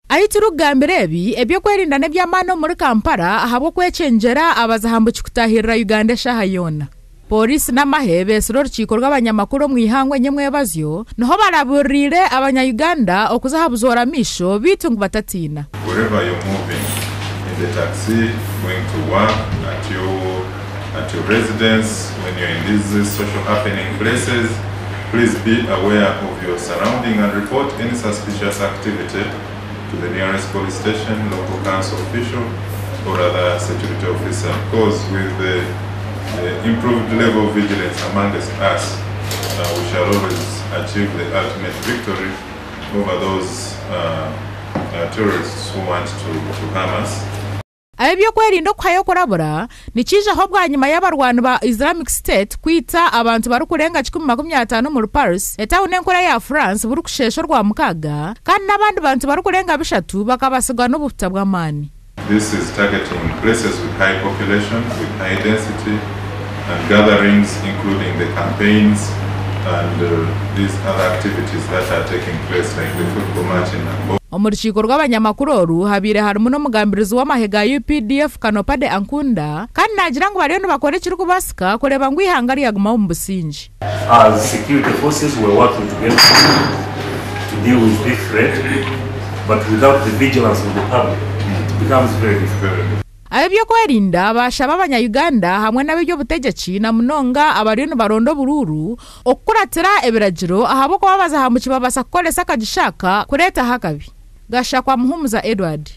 Aituru gambirebi ebyo kwerinda nebyamano muri Kampala ahabwo kwechenjera abazahambu kutahirira Uganda shahayona. Polisi n'amahebe siror cikorwa abanyamakuru mu ihangwe nyemwe bazyo noho baraburire abanya-Uganda okuzahabuzora misho bitungu batatina. Wherever you're moving, in the taxi, going to work, at your residence, when you're in these social happening places, please be aware of your surrounding and report any suspicious activity to the nearest police station, local council official, or other security officer. Because with the improved level of vigilance among us, we shall always achieve the ultimate victory over those terrorists who want to harm us. Ayebyo kwerinda kwayo kurabura nikije ahobwa nyuma y'abarwanyi ba Islamic State kwita abantu barukurenga 150 mu Paris etawune nkora ya France buri kushesho rwa mukaga kandi nabandi bantu barukurenga bishatu bakabasigwa n'ubufuta bw'amani. This is targeting places with high population, with high density and gatherings, including the campaigns and these other activities that are taking place like the football match in Nambo. Omurishiko rw'abanyamakuru habire harimo no mugambirizi w'amahega UPDF Kanopade Ankunda kandi nagira ngo bariyo bakore kiri kubasika kureba ngo ihangari yaguma mu businji. As security forces were working together to deal with this threat, but without the vigilance of the public it becomes very difficult. Ayebyo kwerinda bashaba abanya-Uganda hamwe n'abyo butegeki na munonga abariyo barondo bururu okuratira ebiragiro ahabo ko babaza hamuki babasa kolesa kagishaka kureta hakabi. Gashakwa Muhumuza Edward.